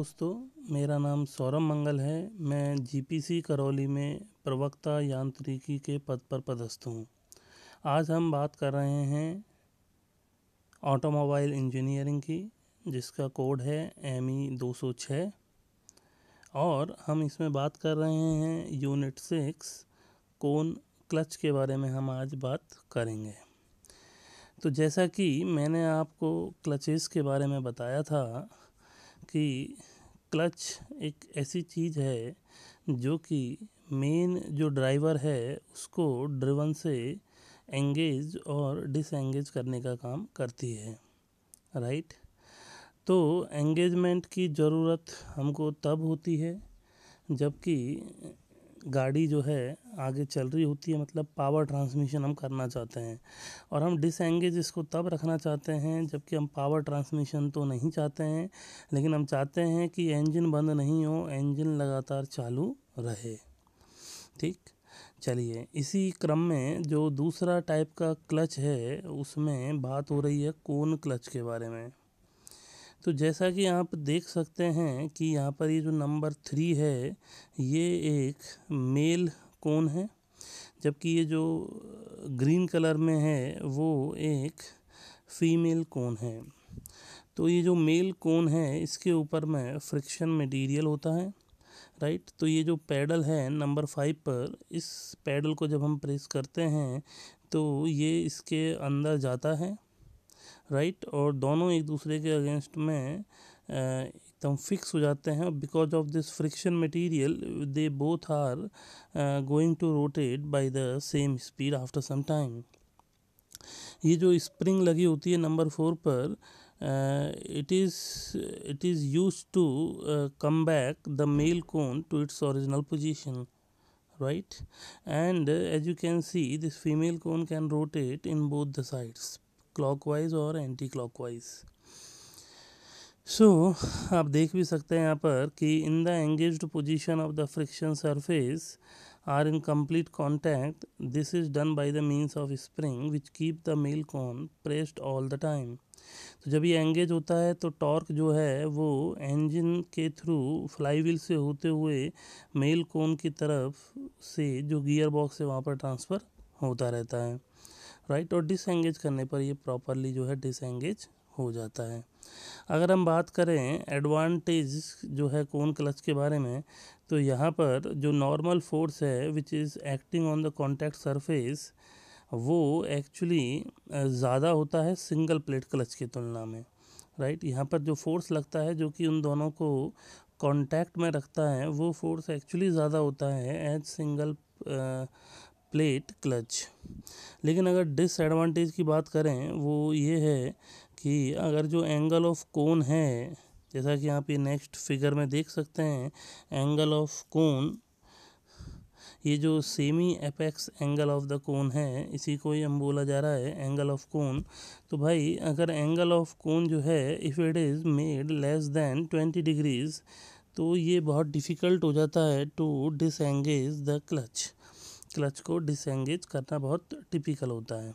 दोस्तों, मेरा नाम सौरभ मंगल है। मैं जीपीसी करौली में प्रवक्ता यांत्रिकी के पद पर पदस्थ हूँ। आज हम बात कर रहे हैं ऑटोमोबाइल इंजीनियरिंग की, जिसका कोड है ME 206, और हम इसमें बात कर रहे हैं यूनिट 6 कोन क्लच के बारे में हम आज बात करेंगे। तो जैसा कि मैंने आपको क्लचेस के बारे में बताया था कि क्लच एक ऐसी चीज़ है जो कि मेन जो ड्राइवर है उसको ड्रिवन से एंगेज और डिसएंगेज करने का काम करती है, राइट। तो एंगेजमेंट की ज़रूरत हमको तब होती है जबकि गाड़ी जो है आगे चल रही होती है, मतलब पावर ट्रांसमिशन हम करना चाहते हैं, और हम डिसएंगेज इसको तब रखना चाहते हैं जबकि हम पावर ट्रांसमिशन तो नहीं चाहते हैं, लेकिन हम चाहते हैं कि इंजन बंद नहीं हो, इंजन लगातार चालू रहे। ठीक, चलिए इसी क्रम में जो दूसरा टाइप का क्लच है उसमें बात हो रही है कोन क्लच के बारे में। तो जैसा कि आप देख सकते हैं कि यहाँ पर ये जो नंबर 3 है ये एक मेल कोन है, जबकि ये जो ग्रीन कलर में है वो एक फीमेल कोन है। तो ये जो मेल कोन है इसके ऊपर में फ्रिक्शन मटेरियल होता है, राइट। तो ये जो पैडल है नंबर 5 पर, इस पैडल को जब हम प्रेस करते हैं तो ये इसके अंदर जाता है, राइट, और दोनों एक दूसरे के अगेंस्ट में एकदम फिक्स हो जाते हैं। Because of this friction material they both are going to rotate by the same speed after some time. ये जो स्प्रिंग लगी होती है नंबर 4 पर, it is used to come back the male cone to its original position, right. And as you can see, this female cone can rotate in both the sides, clockwise और anti-clockwise. So आप देख भी सकते हैं यहाँ पर कि in the engaged position of the friction surface are in complete contact. This is done by the means of spring which keep the male cone pressed all the time. तो जब ये एंगेज होता है तो टॉर्क जो है वो engine के थ्रू फ्लाईव्हील से होते हुए मेल कोन की तरफ से जो गियर बॉक्स है वहाँ पर ट्रांसफ़र होता रहता है, राइट। और डिसएंगेज करने पर ये प्रॉपरली जो है डिसएंगेज हो जाता है। अगर हम बात करें एडवांटेज जो है कोन क्लच के बारे में, तो यहाँ पर जो नॉर्मल फोर्स है which is acting on the contact surface वो एक्चुअली ज़्यादा होता है सिंगल प्लेट क्लच की तुलना में, राइट। यहाँ पर जो फोर्स लगता है जो कि उन दोनों को कांटेक्ट में रखता है वो फोर्स एक्चुअली ज़्यादा होता है एज सिंगल प्लेट क्लच। लेकिन अगर डिसएडवांटेज की बात करें वो ये है कि अगर जो एंगल ऑफ कोन है, जैसा कि आप ये नेक्स्ट फिगर में देख सकते हैं, एंगल ऑफ कोन, ये जो semi apex angle of the cone है इसी को ही हम बोला जा रहा है एंगल ऑफ कोन। तो भाई अगर एंगल ऑफ कोन जो है if it is made less than 20 degrees तो ये बहुत डिफ़िकल्ट हो जाता है to disengage the clutch. Clutch को डिसएंगेज करना बहुत टिपिकल होता है।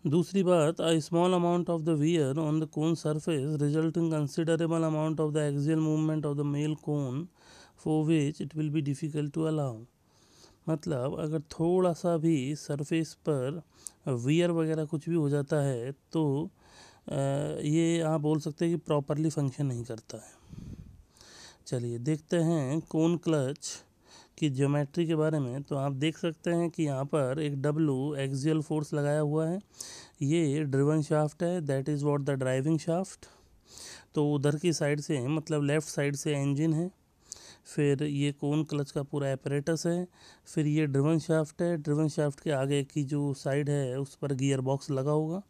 दूसरी बात, a small amount of the wear on the cone surface result in considerable amount of the axial movement of the male cone for which it will be difficult to allow. मतलब अगर थोड़ा सा भी surface पर wear वगैरह कुछ भी हो जाता है तो ये आप बोल सकते हैं कि प्रॉपरली फंक्शन नहीं करता है। चलिए देखते हैं कोन क्लच की ज्योमेट्री के बारे में। तो आप देख सकते हैं कि यहाँ पर एक W एक्सियल फोर्स लगाया हुआ है, ये ड्रिवन शाफ्ट है, that is what the driving shaft. तो उधर की साइड से मतलब लेफ़्ट साइड से इंजन है, फिर ये कोन क्लच का पूरा एपरेटस है, फिर ये ड्रिवन शाफ्ट है, ड्रिवन शाफ्ट के आगे की जो साइड है उस पर गियर बॉक्स लगा होगा।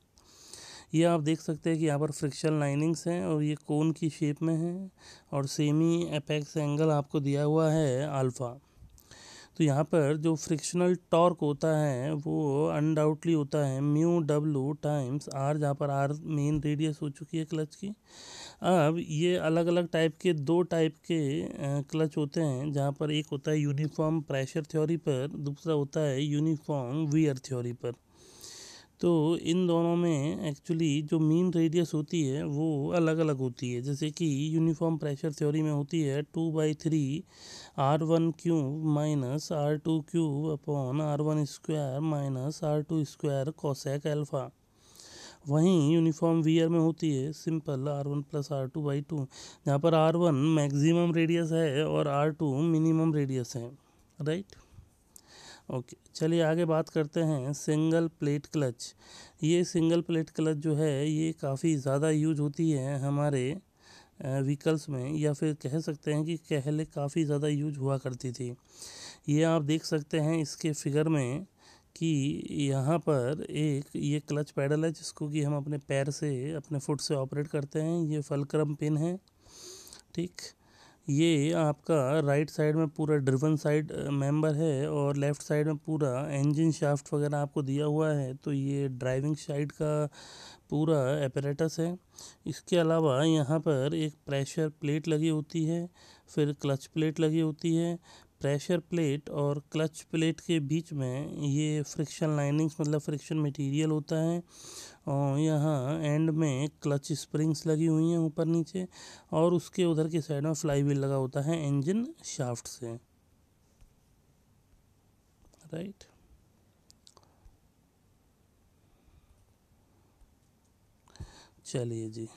ये आप देख सकते हैं कि यहाँ पर फ्रिक्शन लाइनिंग्स हैं और ये कोन की शेप में है, और सेमी एपेक्स एंगल आपको दिया हुआ है अल्फ़ा। तो यहाँ पर जो फ्रिक्शनल टॉर्क होता है वो अनडाउटली होता है म्यू W टाइम्स R, जहाँ पर R मेन रेडियस हो चुकी है क्लच की। अब ये अलग अलग टाइप के दो टाइप के क्लच होते हैं, जहाँ पर एक होता है यूनिफॉर्म प्रेशर थ्योरी पर, दूसरा होता है यूनिफॉर्म वियर थ्योरी पर। तो इन दोनों में एक्चुअली जो मीन रेडियस होती है वो अलग अलग होती है। जैसे कि यूनिफॉर्म प्रेशर थ्योरी में होती है 2/3 R1³ minus R2³ upon R1² minus R2² cosec alpha. वहीं यूनिफॉर्म वीयर में होती है सिंपल R1 + R2/2, जहाँ पर R1 मैक्सिमम रेडियस है और R2 मिनिमम रेडियस है, राइट। ओके, चलिए आगे बात करते हैं सिंगल प्लेट क्लच। ये सिंगल प्लेट क्लच जो है ये काफ़ी ज़्यादा यूज होती है हमारे व्हीकल्स में, या फिर कह सकते हैं कि पहले काफ़ी ज़्यादा यूज हुआ करती थी। ये आप देख सकते हैं इसके फिगर में कि यहाँ पर एक ये क्लच पैडल है जिसको कि हम अपने पैर से अपने फुट से ऑपरेट करते हैं। ये फलक्रम पिन है, ठीक। ये आपका राइट साइड में पूरा ड्रिवन साइड मेंबर है और लेफ़्ट साइड में पूरा इंजन शाफ्ट वगैरह आपको दिया हुआ है। तो ये ड्राइविंग साइड का पूरा एपरेटस है। इसके अलावा यहाँ पर एक प्रेशर प्लेट लगी होती है, फिर क्लच प्लेट लगी होती है। प्रेशर प्लेट और क्लच प्लेट के बीच में ये फ्रिक्शन लाइनिंग्स मतलब फ्रिक्शन मटेरियल होता है, और यहाँ एंड में क्लच स्प्रिंग्स लगी हुई हैं ऊपर नीचे, और उसके उधर की साइड में फ्लाई व्हील लगा होता है इंजन शाफ्ट से, राइट। चलिए जी,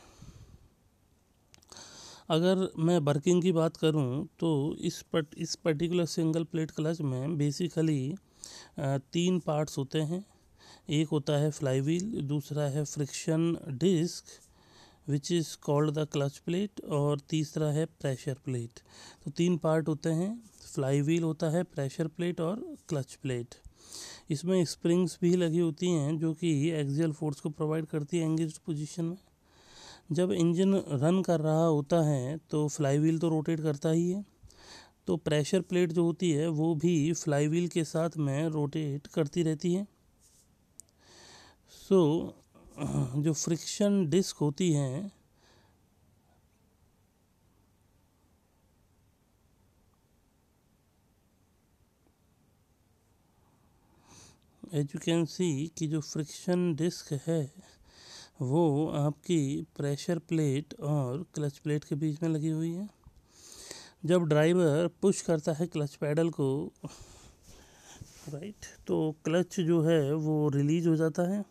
अगर मैं वर्किंग की बात करूं तो इस पर्टिकुलर सिंगल प्लेट क्लच में बेसिकली 3 पार्ट्स होते हैं। एक होता है फ्लाई व्हील, दूसरा है friction disc which is called the clutch plate, और तीसरा है प्रेशर प्लेट। तो 3 पार्ट होते हैं, फ्लाई व्हील होता है, प्रेशर प्लेट और क्लच प्लेट। इसमें स्प्रिंग्स भी लगी होती हैं जो कि एक्सियल फोर्स को प्रोवाइड करती है एंगेज्ड पोजीशन में। जब इंजन रन कर रहा होता है तो फ्लाई व्हील तो रोटेट करता ही है, तो प्रेशर प्लेट जो होती है वो भी फ्लाई व्हील के साथ में रोटेट करती रहती है। सो जो फ्रिक्शन डिस्क होती है एज यू कैन सी कि जो फ्रिक्शन डिस्क है वो आपकी प्रेशर प्लेट और क्लच प्लेट के बीच में लगी हुई है। जब ड्राइवर पुश करता है क्लच पैडल को, राइट, तो क्लच जो है वो रिलीज हो जाता है,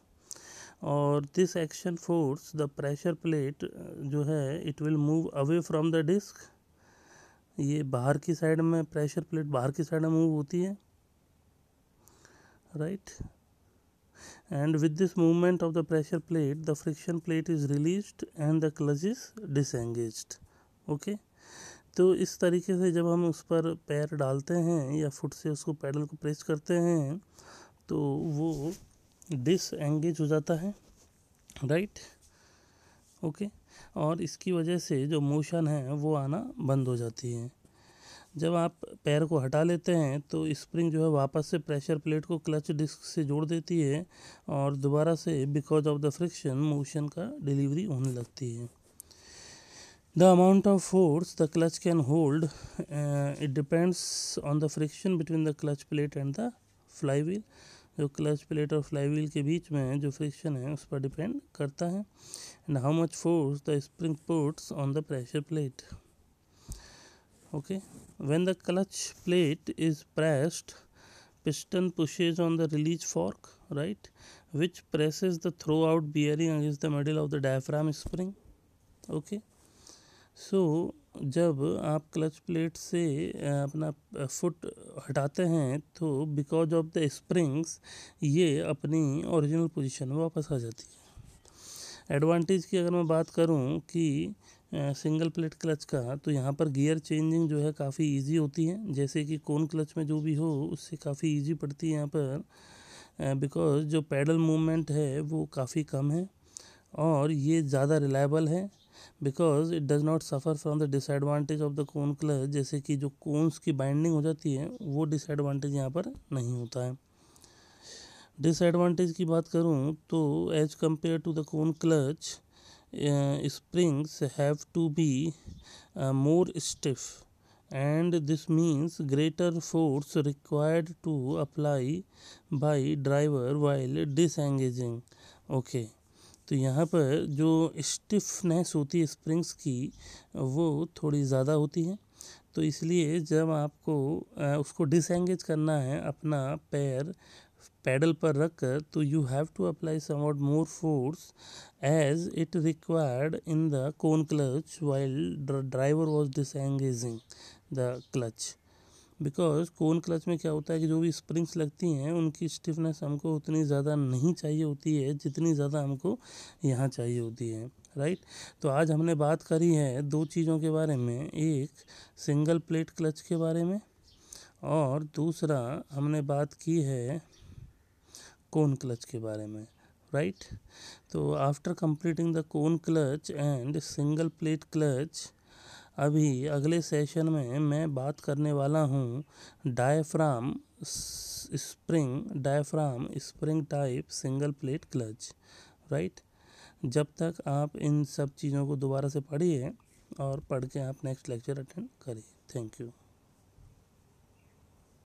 और this action force the pressure plate जो है it will move away from the disc. ये बाहर की साइड में प्रेशर प्लेट बाहर की साइड में मूव होती है, right. And with this movement of the pressure plate, the friction plate is released and the clutch is disengaged. Okay, तो इस तरीके से जब हम उस पर पैर डालते हैं या फुट से उसको पैडल को प्रेस करते हैं तो वो डिसएंगेज हो जाता है, राइट। ओके, और इसकी वजह से जो मोशन है वो आना बंद हो जाती है। जब आप पैर को हटा लेते हैं तो स्प्रिंग जो है वापस से प्रेशर प्लेट को क्लच डिस्क से जोड़ देती है, और दोबारा से because of the friction motion का डिलीवरी होने लगती है। The amount of force the clutch can hold it depends on the friction between the clutch plate and the fly wheel. जो क्लच प्लेट और फ्लाई व्हील के बीच में जो friction है उस पर डिपेंड करता है, and how much force the spring puts on the pressure plate. Okay, when the clutch plate is pressed, piston pushes on the release fork, right, which presses the throwout bearing against the middle of the diaphragm spring. Okay, so जब आप clutch plate से अपना foot हटाते हैं तो because of the springs ये अपनी original position में वापस आ जाती है। एडवांटेज की अगर मैं बात करूं कि सिंगल प्लेट क्लच का, तो यहाँ पर गियर चेंजिंग जो है काफ़ी इजी होती है, जैसे कि कोन क्लच में जो भी हो उससे काफ़ी इजी पड़ती है यहाँ पर, बिकॉज जो पैडल मूवमेंट है वो काफ़ी कम है, और ये ज़्यादा रिलायबल है because it does not suffer from the disadvantage of the cone clutch. जैसे कि जो कोन्स की बाइंडिंग हो जाती है वो डिसएडवांटेज यहाँ पर नहीं होता है। डिसएडवांटेज की बात करूँ तो as compare to the cone clutch, springs have to be more stiff and this means greater force required to apply by driver while disengaging. Okay तो यहाँ पर जो स्टिफनेस होती है स्प्रिंग्स की वो थोड़ी ज़्यादा होती है, तो इसलिए जब आपको उसको डिसएंगेज करना है अपना पैर पैडल पर रख कर, तो you have to apply somewhat more force as it required in the cone clutch while driver was disengaging the clutch. Because cone clutch में क्या होता है कि जो भी स्प्रिंग्स लगती हैं उनकी स्टिफनेस हमको उतनी ज़्यादा नहीं चाहिए होती है जितनी ज़्यादा हमको यहाँ चाहिए होती है, राइट। तो आज हमने बात करी है दो चीज़ों के बारे में, एक सिंगल प्लेट क्लच के बारे में और दूसरा हमने बात की है कोन क्लच के बारे में, राइट। तो after completing the cone clutch and single plate clutch, अभी अगले सेशन में मैं बात करने वाला हूँ diaphragm spring type single plate clutch, right. जब तक आप इन सब चीज़ों को दोबारा से पढ़िए और पढ़ के आप नेक्स्ट लेक्चर अटेंड करिए। Thank you.